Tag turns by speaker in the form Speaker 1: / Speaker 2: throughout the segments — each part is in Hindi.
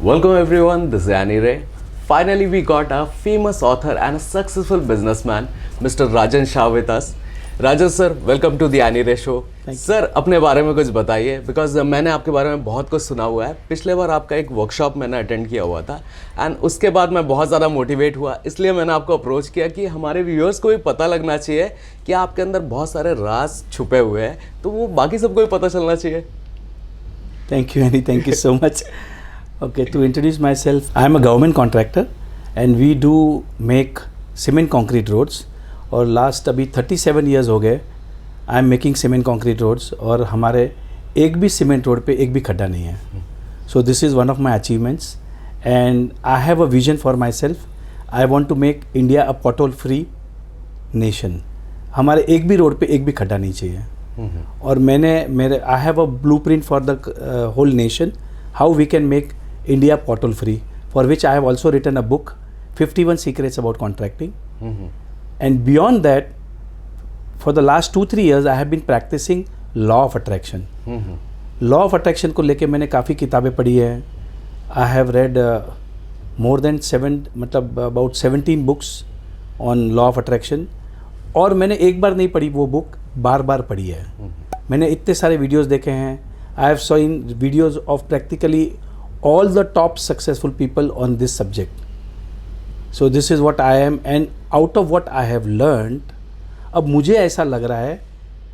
Speaker 1: Welcome everyone, this is Annie Ray. Finally we got a famous author and a successful businessman, Mr. Rajan Shah with us. Rajan sir, welcome to the Annie Ray show. Sir अपने बारे में कुछ बताइए, बिकॉज मैंने आपके बारे में बहुत कुछ सुना हुआ है. पिछले बार आपका एक वर्कशॉप मैंने अटेंड किया हुआ था एंड उसके बाद मैं बहुत ज़्यादा मोटिवेट हुआ, इसलिए मैंने आपको अप्रोच किया कि हमारे व्यूअर्स को भी पता लगना चाहिए कि आपके अंदर बहुत सारे राज छुपे हुए हैं, तो वो बाकी सबको भी पता चलना चाहिए.
Speaker 2: Thank you, Annie. Thank you so much. Okay, to introduce myself, I am a government contractor and we do make cement concrete roads. और लास्ट अभी 37 years हो गए I am making cement concrete roads और हमारे एक भी सीमेंट रोड पे एक भी खड्डा नहीं है. So this is one of my achievements and I have a vision for myself. I want to make India a pothole free nation. हमारे एक भी रोड पे एक भी खड्डा नहीं चाहिए. और मेरे I have a blueprint for the whole nation how we can make India pothole free, for which I have also written a book 51 secrets about contracting. And beyond that, for the last 2-3 years, I have been practicing law of attraction. Law of attraction को लेके मैंने काफ़ी किताबें पढ़ी है. I have read more than about 17 books on law of attraction. और मैंने एक बार नहीं पढ़ी वो बुक, बार बार पढ़ी है. मैंने इतने सारे वीडियोज़ देखे हैं. I have seen videos of practically all the top successful people on this subject. So this is what I am and out of what I have learned, अब मुझे ऐसा लग रहा है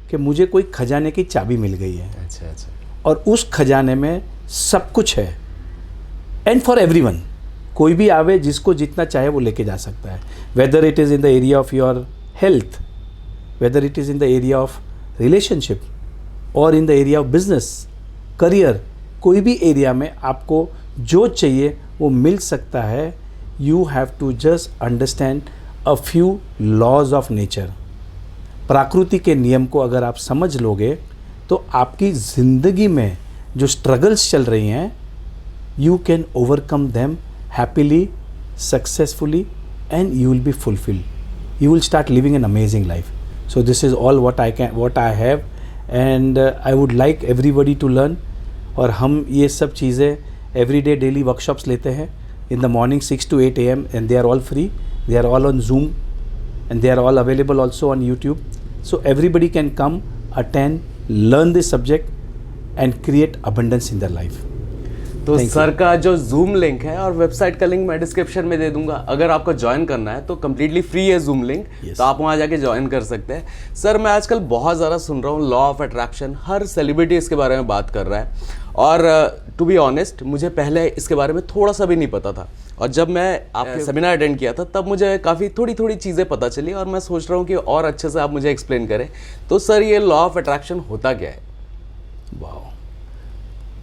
Speaker 2: कि मुझे कोई खजाने की चाबी मिल गई है. अच्छा. और उस खजाने में सब कुछ है एंड फॉर एवरीवन. कोई भी आवे, जिसको जितना चाहे वो लेके जा सकता है. Whether it is in the area of your health, whether it is in the area of relationship और in the area of business, career, कोई भी एरिया में आपको जो चाहिए वो मिल सकता है. You have to just understand a few laws of nature. प्रकृति के नियम को अगर आप समझ लोगे तो आपकी ज़िंदगी में जो स्ट्रगल्स चल रही हैं, you can overcome them happily, successfully and you will be fulfilled. You will start living an amazing life. So this is all what I have and I would like everybody to learn. और हम ये सब चीज़ें everyday daily workshops लेते हैं in the morning 6 to 8 a.m. and they are all free. They are all on Zoom and they are all available also on YouTube. So everybody can come, attend, learn this subject and create abundance in their life.
Speaker 1: तो सर का जो जूम लिंक है और वेबसाइट का लिंक मैं डिस्क्रिप्शन में दे दूंगा. अगर आपको ज्वाइन करना है तो कम्प्लीटली फ्री है जूम लिंक. तो आप वहाँ जाके ज्वाइन कर सकते हैं. सर मैं आजकल बहुत ज़्यादा सुन रहा हूँ law of attraction, her celebrity इसके बारे में बात कर रहा है और टू बी ऑनेस्ट मुझे पहले इसके बारे में थोड़ा सा भी नहीं पता था. और जब मैं आपके सेमिनार अटेंड किया था तब मुझे काफ़ी थोड़ी चीज़ें पता चली और मैं सोच रहा हूँ कि और अच्छे से आप मुझे एक्सप्लेन करें. तो सर ये लॉ ऑफ अट्रैक्शन होता क्या है?
Speaker 2: Wow,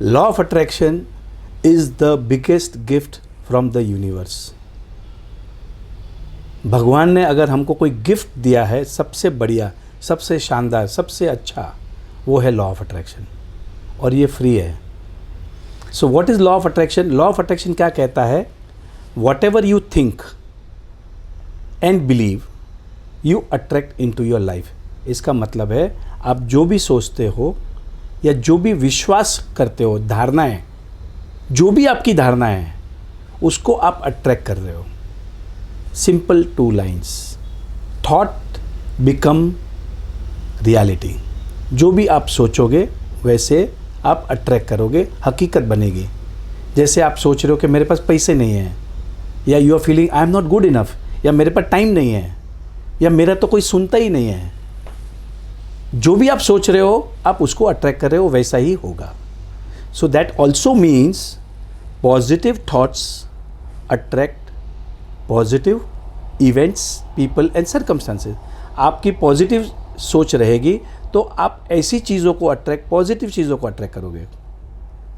Speaker 2: law of attraction is the biggest gift from the universe. भगवान ने अगर हमको कोई गिफ्ट दिया है सबसे बढ़िया, सबसे शानदार, सबसे अच्छा, वो है लॉ ऑफ अट्रैक्शन और ये फ्री है. So what is law of attraction? Law of attraction क्या कहता है? Whatever you think and believe you attract into your life. इसका मतलब है आप जो भी सोचते हो या जो भी विश्वास करते हो, धारणाएं, जो भी आपकी धारणाएं हैं उसको आप अट्रैक्ट कर रहे हो. Simple 2 lines. Thought become reality. जो भी आप सोचोगे वैसे आप अट्रैक्ट करोगे, हकीकत बनेगी. जैसे आप सोच रहे हो कि मेरे पास पैसे नहीं हैं, या you are feeling I am not good enough, या मेरे पास टाइम नहीं है, या मेरा तो कोई सुनता ही नहीं है. जो भी आप सोच रहे हो आप उसको अट्रैक्ट कर रहे हो, वैसा ही होगा. So that also means positive thoughts attract positive events, people and circumstances. आपकी पॉजिटिव सोच रहेगी तो आप ऐसी चीज़ों को पॉजिटिव चीज़ों को अट्रैक्ट करोगे,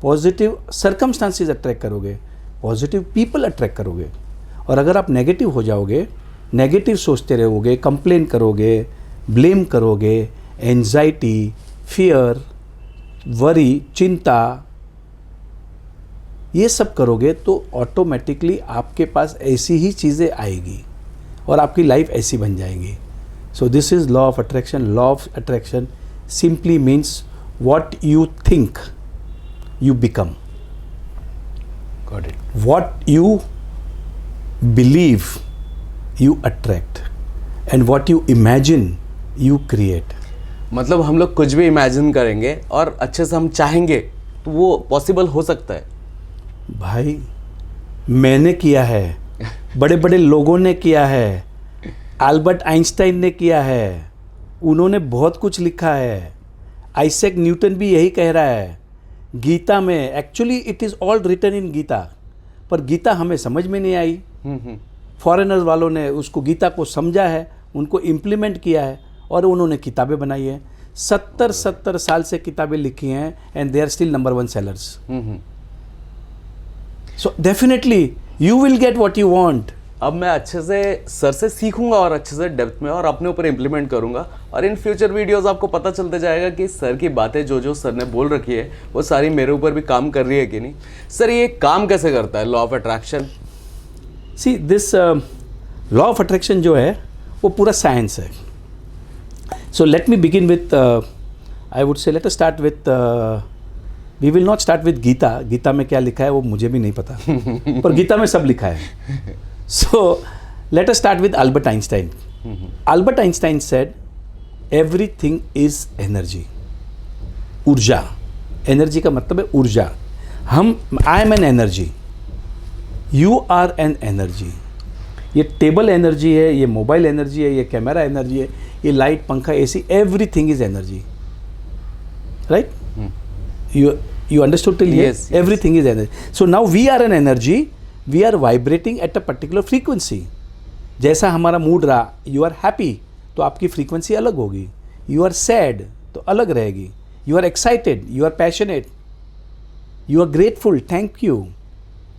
Speaker 2: पॉजिटिव सर्कमस्टांसेस अट्रैक्ट करोगे, पॉजिटिव पीपल अट्रैक्ट करोगे. और अगर आप नेगेटिव हो जाओगे, नेगेटिव सोचते रहोगे, कंप्लेन करोगे, ब्लेम करोगे, एंजाइटी, फियर, वरी, चिंता, ये सब करोगे तो ऑटोमेटिकली आपके पास ऐसी ही चीज़ें आएगी और आपकी लाइफ ऐसी बन जाएगी. सो this is law of attraction. Law of attraction simply means what you think you become.
Speaker 1: Got it.
Speaker 2: What you believe, you attract, and what you imagine, you create.
Speaker 1: मतलब हम लोग कुछ भी इमेजिन करेंगे और अच्छे से हम चाहेंगे तो वो पॉसिबल हो सकता है।
Speaker 2: भाई मैंने किया है, बड़े बड़े लोगों ने किया है, अल्बर्ट आइंस्टाइन ने किया है, उन्होंने बहुत कुछ लिखा है, आइजैक न्यूटन भी यही कह रहा है। गीता में actually it is all written in Gita, पर गीता हमें समझ में नहीं आई। फॉरेनर्स वालों ने उसको गीता को समझा है, उनको इम्प्लीमेंट किया है और उन्होंने किताबें बनाई है। 70 साल से किताबें लिखी हैं and they are still number 1 sellers. So definitely you will get what you want.
Speaker 1: अब मैं अच्छे से सर से सीखूंगा और अच्छे से डेप्थ में और अपने ऊपर इम्प्लीमेंट करूंगा, और इन फ्यूचर वीडियोस आपको पता चलते जाएगा कि सर की बातें जो सर ने बोल रखी है वो सारी मेरे ऊपर भी काम कर रही है कि नहीं। सर ये काम कैसे करता है law of attraction?
Speaker 2: See this law of attraction जो है वो पूरा साइंस है। So let me begin with I would say let us start with we will not start with Gita. Gita में क्या लिखा है वो मुझे भी नहीं पता पर गीता में सब लिखा है। So let us start with Albert Einstein. Albert Einstein said, everything is energy. ऊर्जा, एनर्जी का मतलब है ऊर्जा। I am an energy. You are an energy. ये टेबल एनर्जी है, ये मोबाइल एनर्जी है, ये कैमरा एनर्जी है, ये लाइट, पंखा, AC, everything is energy. Right? You understood till here?
Speaker 1: Yes.
Speaker 2: Everything is energy. So now we are an energy. We are vibrating at a particular frequency. जैसा हमारा मूड रहा, यू आर हैप्पी तो आपकी फ्रीक्वेंसी अलग होगी, यू आर सैड तो अलग रहेगी, you are excited, you are passionate, you are grateful, thank you,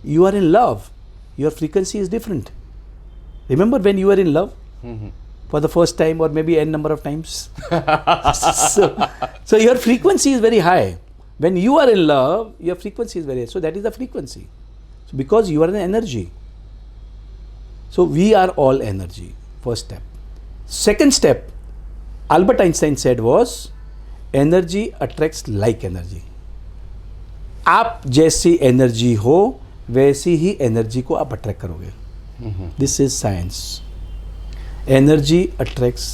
Speaker 2: you are in love, your frequency is different. Remember when you are in love for the first time or maybe n number of times. so your frequency is very high. When you are in love, your frequency is very high. So that is the frequency. So because you are an energy. So we are all energy. First step. Second step, Albert Einstein said was, energy attracts like energy. आप जैसी एनर्जी हो वैसी ही एनर्जी को आप अट्रैक्ट करोगे. This is science. Energy attracts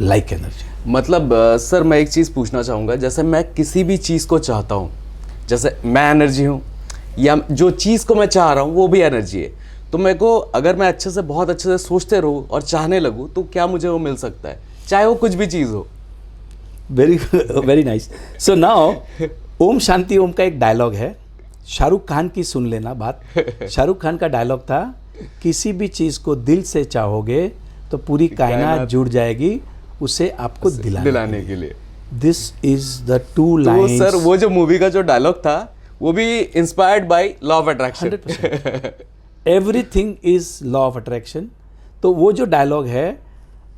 Speaker 2: like energy.
Speaker 1: मतलब सर मैं एक चीज़ पूछना चाहूँगा, जैसे मैं किसी भी चीज़ को चाहता हूँ, जैसे मैं एनर्जी हूँ या जो चीज़ को मैं चाह रहा हूँ वो भी एनर्जी है, तो मेरे को अगर मैं अच्छे से बहुत अच्छे से सोचते रहूँ और चाहने लगूँ तो क्या मुझे वो मिल सकता है, चाहे वो कुछ भी चीज़ हो.
Speaker 2: Very very nice. So now Om Shanti Om का एक डायलॉग है, शाहरुख खान की सुन लेना बात. शाहरुख खान का डायलॉग था, किसी भी चीज़ को दिल से चाहोगे तो पूरी कायनात जुड़ जाएगी उसे आपको दिलाने के लिए. This is the two lines.
Speaker 1: Sir वो जो मूवी का जो डायलॉग था वो भी inspired by law of attraction.
Speaker 2: 100%. Everything is law of attraction. तो वो जो डायलॉग है,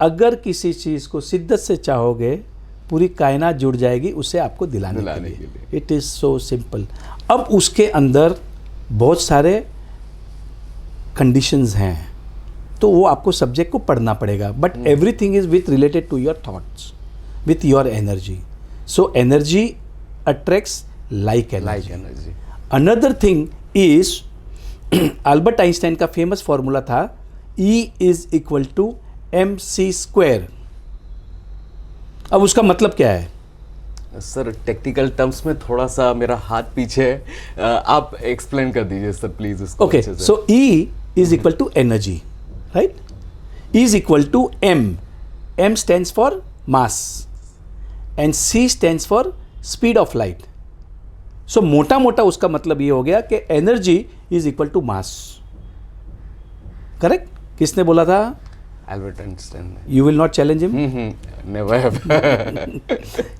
Speaker 2: अगर किसी चीज़ को शिद्दत से चाहोगे पूरी कायनात जुड़ जाएगी उसे आपको दिलाने के लिए. It is so simple. अब उसके अंदर बहुत सारे कंडीशंस हैं, तो वो आपको सब्जेक्ट को पढ़ना पड़ेगा. But everything is with related to your thoughts, with your energy. So energy attracts like energy. Another thing is, Albert Einstein का फेमस फॉर्मूला था, E is equal to mc². अब उसका मतलब क्या है?
Speaker 1: सर टेक्निकल टर्म्स में थोड़ा सा मेरा हाथ पीछे है, आप एक्सप्लेन कर दीजिए सर प्लीज इसको.
Speaker 2: Okay, so E is equal to energy, right? E is equal to m. M stands for mass and C stands for speed of light. So मोटा मोटा उसका मतलब ये हो गया कि energy is equal to mass. Correct? किसने बोला था?
Speaker 1: Albert Einstein.
Speaker 2: You will not challenge him?
Speaker 1: Never.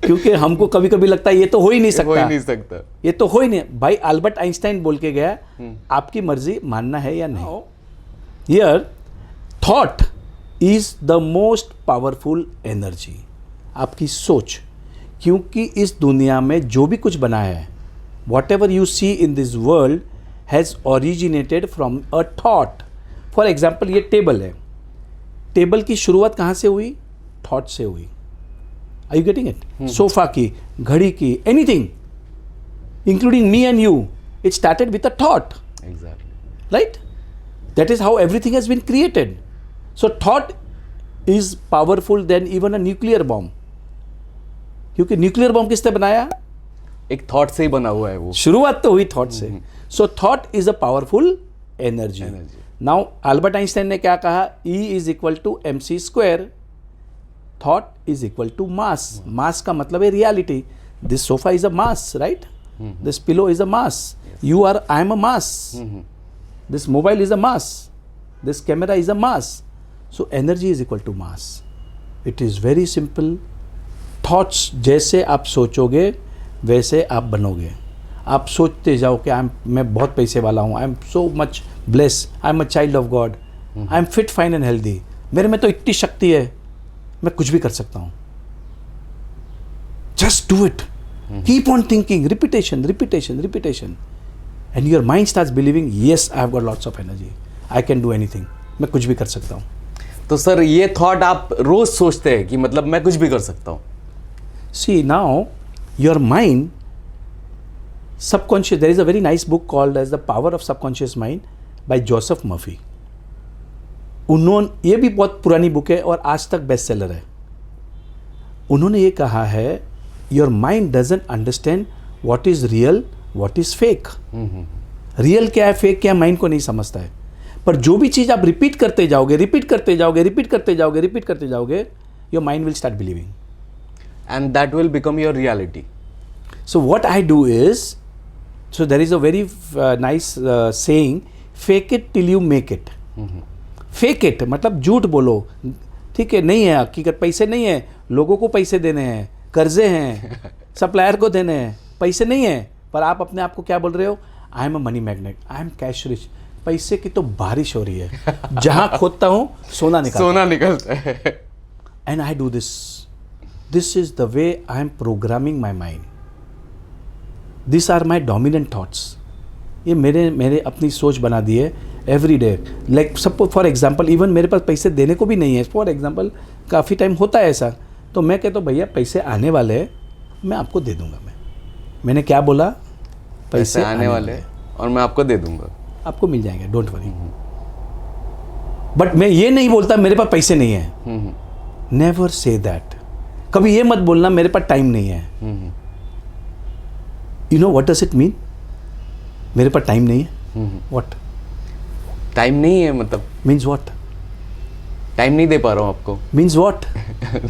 Speaker 2: क्योंकि हमको कभी कभी लगता है ये तो हो ही नहीं सकता.
Speaker 1: हो ही नहीं सकता.
Speaker 2: ये तो हो ही नहीं. भाई अल्बर्ट आइंस्टाइन बोल के गया, आपकी मर्जी मानना है या नहीं. Here thought is the most powerful energy. आपकी सोच, क्योंकि इस दुनिया में जो भी कुछ बना है, whatever you see in this world has originated from a thought. For example ये टेबल है, टेबल की शुरुआत कहाँ से हुई? थॉट से हुई. Are you getting it? Sofa की, घड़ी की, anything including me and you, it started with a thought.
Speaker 1: Exactly.
Speaker 2: right? That is how everything has been created. So thought is powerful than even a nuclear bomb. क्योंकि न्यूक्लियर बॉम्ब किसने बनाया?
Speaker 1: एक थॉट से ही बना हुआ है वो।
Speaker 2: शुरुआत तो हुई थॉट से। So thought is a powerful energy. Now Albert Einstein ने क्या कहा? E is equal to mc square. Thought is equal to mass. Mass का मतलब है reality. This sofa is a mass, right? This pillow is a mass. You are, I am a mass. This mobile is a mass. This camera is a mass. So energy is equal to mass. It is very simple. Thoughts जैसे आप सोचोगे वैसे आप बनोगे। आप सोचते जाओ कि मैं बहुत पैसे वाला हूँ, I am so much bless, I am a child of God, I am fit fine and healthy, मेरे में तो इतनी शक्ति है, मैं कुछ भी कर सकता हूँ। Just do it, keep on thinking, repetition repetition repetition, and your mind starts believing yes I have got lots of energy, I can do anything, मैं कुछ भी कर सकता हूँ।
Speaker 1: तो सर ये थॉट आप रोज सोचते हैं कि मतलब मैं कुछ भी कर सकता हूँ?
Speaker 2: See, now your mind, subconscious, there is a very nice book called as The Power of Subconscious Mind by Joseph Murphy. ये भी बहुत पुरानी बुक है और आज तक बेस्ट सेलर है। उन्होंने ये कहा है, your mind doesn't understand what is real, what is fake. Real क्या है, फेक क्या है, माइंड को नहीं समझता है। पर जो भी चीज आप रिपीट करते जाओगे, रिपीट करते जाओगे, रिपीट करते जाओगे, रिपीट करते जाओगे, your mind will start believing.
Speaker 1: And that will become your reality.
Speaker 2: So what I do is, so there is a very nice saying, fake it till you make it. Fake it मतलब झूठ बोलो, ठीक है, नहीं है हकीकत, पैसे नहीं है, लोगों को पैसे देने हैं, कर्जे हैं, सप्लायर को देने हैं, पैसे नहीं है, पर आप अपने आप को क्या बोल रहे हो? आई am a money magnet, I am cash rich, पैसे की तो बारिश हो रही है, जहां खोदता हूं सोना निकलता
Speaker 1: है.
Speaker 2: And I do this. This is the way I am programming my mind. These are my dominant thoughts. ये मेरे अपनी सोच बना दी है every day. Like suppose for example, even मेरे पास पैसे देने को भी नहीं है. For example, काफ़ी टाइम होता है ऐसा, तो मैं कहता हूँ भैया पैसे आने वाले हैं, मैं आपको दे दूंगा. मैंने क्या बोला? पैसे आने वाले हैं
Speaker 1: और मैं आपको दे दूंगा,
Speaker 2: आपको मिल जाएंगे, डोंट वरी. बट मैं ये नहीं बोलता मेरे पास पैसे नहीं है. Never say that. कभी ये मत बोलना मेरे पास टाइम नहीं है. You know what does it mean? मेरे पास टाइम नहीं है. व्हाट?
Speaker 1: टाइम नहीं है मतलब
Speaker 2: मीन्स व्हाट?
Speaker 1: टाइम नहीं दे पा रहा हूँ आपको.
Speaker 2: Means what?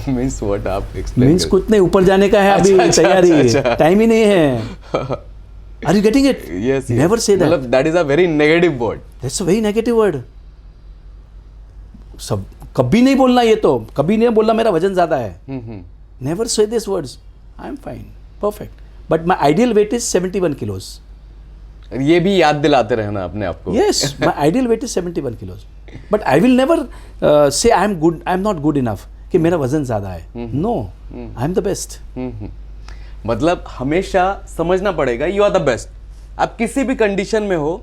Speaker 1: मीन्स व्हाट आप एक्सप्लेन.
Speaker 2: मीन्स कुछ नहीं, ऊपर जाने का है अभी तैयारी, टाइम ही नहीं है. Are you getting it?
Speaker 1: Yes.
Speaker 2: Never say that.
Speaker 1: मतलब that is a very negative word.
Speaker 2: That's a very negative word. सब कभी नहीं बोलना, ये तो कभी नहीं बोलना मेरा वजन ज्यादा है. Never say this words. I am fine, perfect, but my ideal weight is 71 kilos.
Speaker 1: ये भी याद दिलाते रहना अपने आप को.
Speaker 2: Yes, my ideal weight is 71 kilos, but I will never say I am good, I am not good enough कि मेरा वजन ज्यादा है. No, I am the best.
Speaker 1: मतलब हमेशा समझना पड़ेगा यू आर द बेस्ट. आप किसी भी कंडीशन में हो,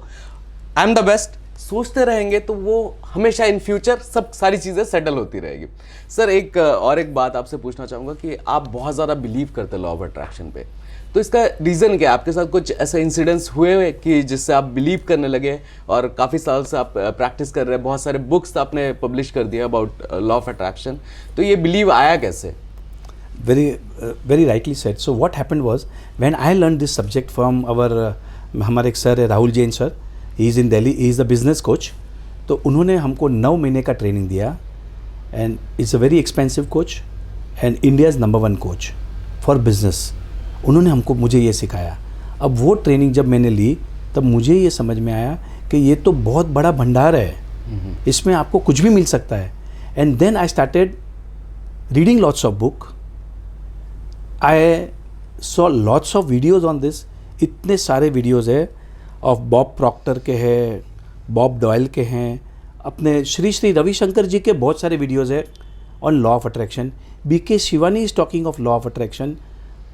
Speaker 1: आई एम द बेस्ट सोचते रहेंगे तो वो हमेशा इन फ्यूचर सब सारी चीज़ें सेटल होती रहेगी. सर एक बात आपसे पूछना चाहूँगा कि आप बहुत ज़्यादा बिलीव करते लॉ ऑफ अट्रैक्शन पे, तो इसका रीज़न क्या है? आपके साथ कुछ ऐसे इंसिडेंट्स हुए कि जिससे आप बिलीव करने लगे और काफ़ी साल से आप प्रैक्टिस कर रहे हैं, बहुत सारे बुक्स आपने पब्लिश कर दिया अबाउट लॉ ऑफ अट्रैक्शन, तो ये बिलीव आया कैसे?
Speaker 2: very rightly said. So what happened was, when I learned this subject from हमारे एक सर है Rahul Jain sir, he is in Delhi, he is a business coach. तो उन्होंने हमको 9 महीने का ट्रेनिंग दिया, and it's a very expensive coach and India's number 1 coach for business. उन्होंने मुझे ये सिखाया. अब वो ट्रेनिंग जब मैंने ली तब मुझे ये समझ में आया कि ये तो बहुत बड़ा भंडार है, इसमें आपको कुछ भी मिल सकता है. And then I started reading lots of book. I saw lots of videos on this. इतने सारे वीडियोज़ है ऑफ बॉब प्रॉक्टर के हैं, बॉब डॉयल के हैं, अपने श्री श्री रविशंकर जी के बहुत सारे वीडियोज़ है on law of attraction. BK Shivani is talking of law of attraction.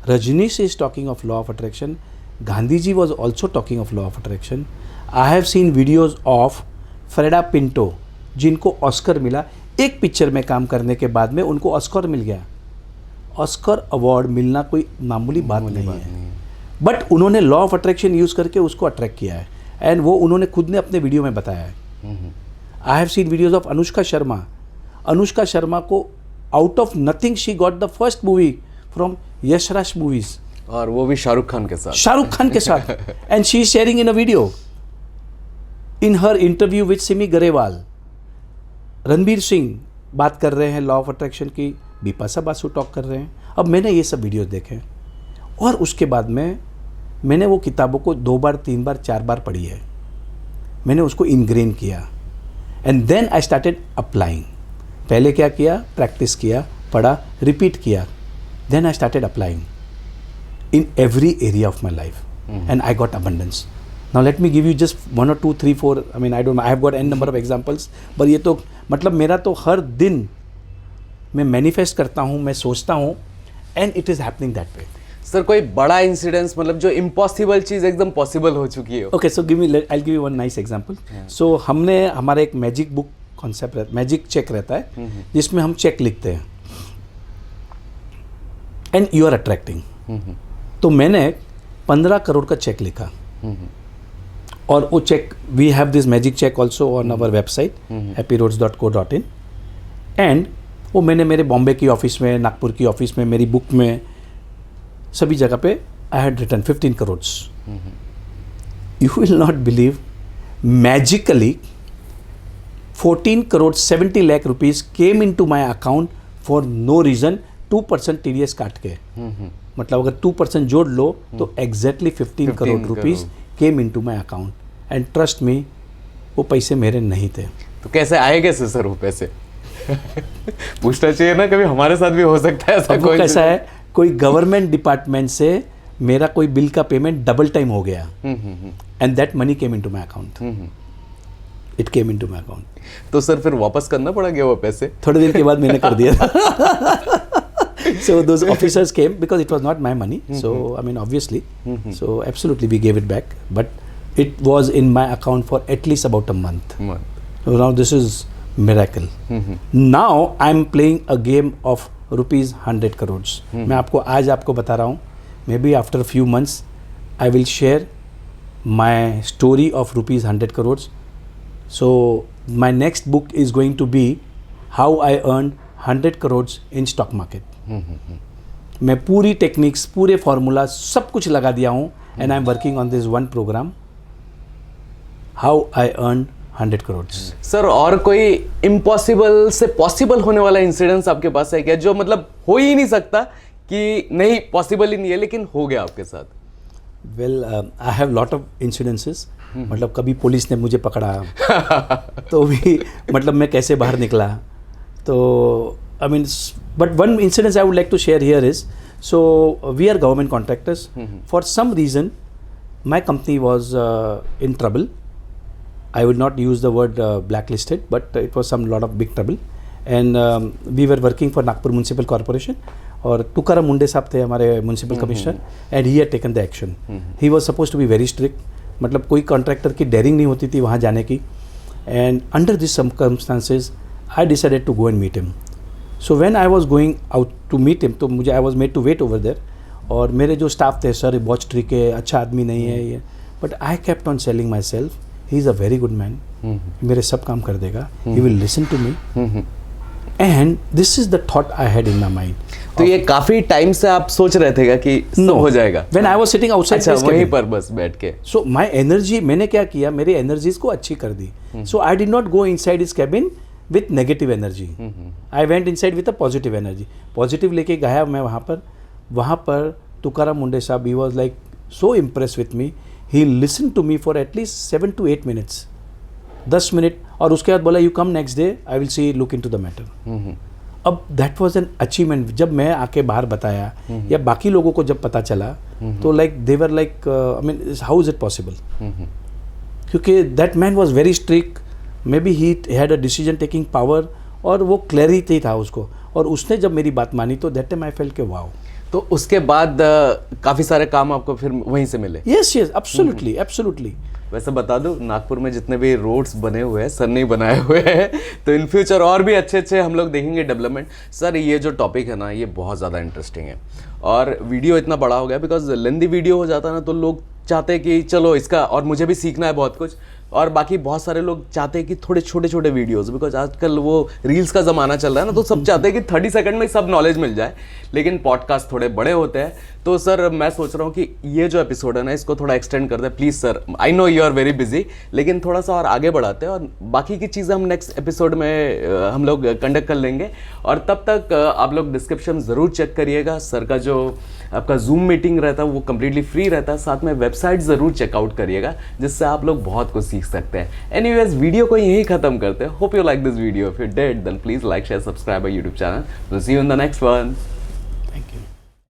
Speaker 2: Rajneesh is talking of law of attraction. Gandhi ji was also talking of law of attraction. I have seen videos of Freida Pinto, जिनको ऑस्कर मिला. एक पिक्चर में काम करने के बाद में उनको ऑस्कर मिल गया. ऑस्कर अवार्ड मिलना कोई मामूली बात नहीं है, बट उन्होंने लॉ ऑफ अट्रैक्शन यूज़ करके उसको अट्रैक्ट किया है. एंड वो उन्होंने खुद ने अपने वीडियो में बताया है. I have seen videos of Anushka Sharma. Anushka Sharma को out of nothing she got the first movie from Yash Raj movies,
Speaker 1: और वो भी शाहरुख खान के साथ.
Speaker 2: शाहरुख खान के साथ. And she is sharing in a video in her interview with Simi Garewal. Ranbir Singh बात कर रहे हैं लॉ ऑफ अट्रैक्शन की, बिपाशा बासु टॉक कर रहे हैं. अब मैंने ये सब वीडियोस देखे और उसके बाद में मैंने वो किताबों को 2 बार 3 बार 4 बार पढ़ी है. मैंने उसको इनग्रेन किया and then I started applying. पहले क्या किया, प्रैक्टिस किया, पढ़ा, रिपीट किया. Then I started applying in every area of my life and I got abundance. Now let me give you just 1 or 2 3 4, I mean I have got n number of examples, but ये तो मतलब मेरा तो हर दिन मैं मैनिफेस्ट करता हूँ, मैं सोचता हूँ and it is happening that way.
Speaker 1: Sir कोई बड़ा इंसिडेंस, मतलब जो इम्पॉसिबल चीज एकदम पॉसिबल हो चुकी है.
Speaker 2: Okay, so I'll give you one nice example. So हमने हमारा एक मैजिक बुक कॉन्सेप्ट रहता है, मैजिक चेक रहता है जिसमें हम चेक लिखते हैं एंड यू आर अट्रैक्टिंग. तो मैंने 15 करोड़ का चेक लिखा और वो cheque, we have this magic cheque also on our website happyroads.co.in. And वो मैंने मेरे बॉम्बे की ऑफिस में, नागपुर की ऑफिस में, मेरी बुक में, सभी जगह पे I had written 15 crore. You will not believe, magically 14 crore 70 lakh rupees came into my account for no reason. 2% TDS काट के, मतलब अगर 2% जोड़ लो तो exactly 15 crore rupees came into my account. And trust me, वो पैसे मेरे नहीं थे.
Speaker 1: तो कैसे आए, कैसे सर वो पैसे? पूछना चाहिए ना, कभी हमारे साथ भी हो सकता है ऐसा. कोई
Speaker 2: कैसा है, कोई गवर्नमेंट डिपार्टमेंट से मेरा कोई बिल का पेमेंट डबल टाइम हो गया and that money came into my account. It came into my account.
Speaker 1: तो सर फिर वापस करना पड़ा गया वो पैसे?
Speaker 2: थोड़े दिन के बाद मैंने कर दिया था. So those officers came because it was not my money. So I mean obviously, so absolutely we gave it back. But it was in my account for at least about a month. So now this is miracle. Now I'm playing a game of rupees 100 crores. मैं आपको आज आपको बता रहा हूँ. Maybe after a few months, I will share my story of rupees 100 crores. So my next book is going to be how I earned 100 crores in stock market. मैं पूरी टेक्निक्स, पूरे फार्मूला सब कुछ लगा दिया हूँ and I am working on this one program, how I earn 100 crore.
Speaker 1: Sir और कोई इम्पॉसिबल से पॉसिबल होने वाला इंसिडेंस आपके पास है क्या, जो मतलब हो ही नहीं सकता, कि नहीं पॉसिबल ही नहीं है लेकिन हो गया आपके साथ?
Speaker 2: Well I have lot of incidences. मतलब कभी पुलिस ने मुझे पकड़ा तो भी मतलब मैं कैसे बाहर निकला. तो I mean, but one incident I would like to share here is, so we are government contractors. For some reason, my company was in trouble. I will not use the word blacklisted, but it was some lot of big trouble. And we were working for Nagpur Municipal Corporation. और तुकाराम मुंडे साहब थे हमारे municipal commissioner and he had taken the action. He was suppose to be very strict. मतलब कोई कॉन्ट्रैक्टर की डेयरिंग नहीं होती थी वहाँ जाने की. And under this circumstances I decided to go and meet him. So when I was going out to meet him, तो मुझे I was made to wait over there. और मेरे जो स्टाफ थे, सर बहुत स्ट्रिक्ट है, अच्छा आदमी नहीं है ये, but I kept on selling myself, he is a very good man, मेरे सब काम कर देगा, he will listen to me. And this is the thought I had in my mind.
Speaker 1: तो ये काफी टाइम से आप सोच रहे थे कि सब हो जाएगा?
Speaker 2: When I was sitting outside,
Speaker 1: अच्छा वहीं पर बस बैठ के.
Speaker 2: सो माय एनर्जी, मैंने क्या किया, मेरी एनर्जीज को अच्छी कर दी. So I did not go inside his cabin with negative energy. I went inside with a positive energy. Positive लेके गया मैं वहाँ पर तुकाराम मुंडे साहब, he was like so impress with me. He listen to me for at least 7 to 8 minutes, 10 minute. और उसके बाद बोला, you come next day, I will see look into the matter. अब दैट वॉज एन अचीवमेंट. जब मैं आके बाहर बताया या बाकी लोगों को जब पता चला, तो like they were like, I mean how is it possible, क्योंकि that man was very strict. Maybe he had a decision taking power, और वो क्लैरिटी था उसको. और उसने जब मेरी बात मानी, तो दैट टाइम आई फेल्ट के वाओ.
Speaker 1: तो उसके बाद काफी सारे काम आपको फिर वहीं से मिले?
Speaker 2: Yes yes, absolutely absolutely.
Speaker 1: वैसे बता दूं, नागपुर में जितने भी रोड्स बने हुए हैं सर ने बनाए हुए हैं, तो इन फ्यूचर और भी अच्छे अच्छे हम लोग देखेंगे डेवलपमेंट. सर ये जो टॉपिक है ना, ये बहुत ज़्यादा इंटरेस्टिंग है, और वीडियो इतना बड़ा हो गया, बिकॉज लेंदी वीडियो हो जाता है ना, तो लोग चाहते हैं कि चलो इसका, और मुझे भी सीखना है बहुत कुछ, और बाकी बहुत सारे लोग चाहते हैं कि थोड़े छोटे छोटे वीडियोस, बिकॉज आजकल वो रील्स का ज़माना चल रहा है ना, तो सब चाहते हैं कि 30 सेकंड में सब नॉलेज मिल जाए, लेकिन पॉडकास्ट थोड़े बड़े होते हैं। तो सर मैं सोच रहा हूँ कि ये जो एपिसोड है ना, इसको थोड़ा एक्सटेंड कर दे please sir. I know you are very busy, लेकिन थोड़ा सा और आगे बढ़ाते हैं, और बाकी की चीज़ें हम नेक्स्ट एपिसोड में हम लोग कंडक्ट कर लेंगे। और तब तक आप लोग डिस्क्रिप्शन ज़रूर चेक करिएगा। सर का जो आपका जूम मीटिंग रहता है वो कम्प्लीटली फ्री रहता है, साथ में वेबसाइट ज़रूर चेकआउट करिएगा, जिससे आप लोग बहुत कुछ सीख सकते हैं। एनीवेज, वीडियो को यहीं ख़त्म करते हैं। Hope you like this video. If you did then please like share subscribe our YouTube channel. See you in the next one.
Speaker 2: Thank you.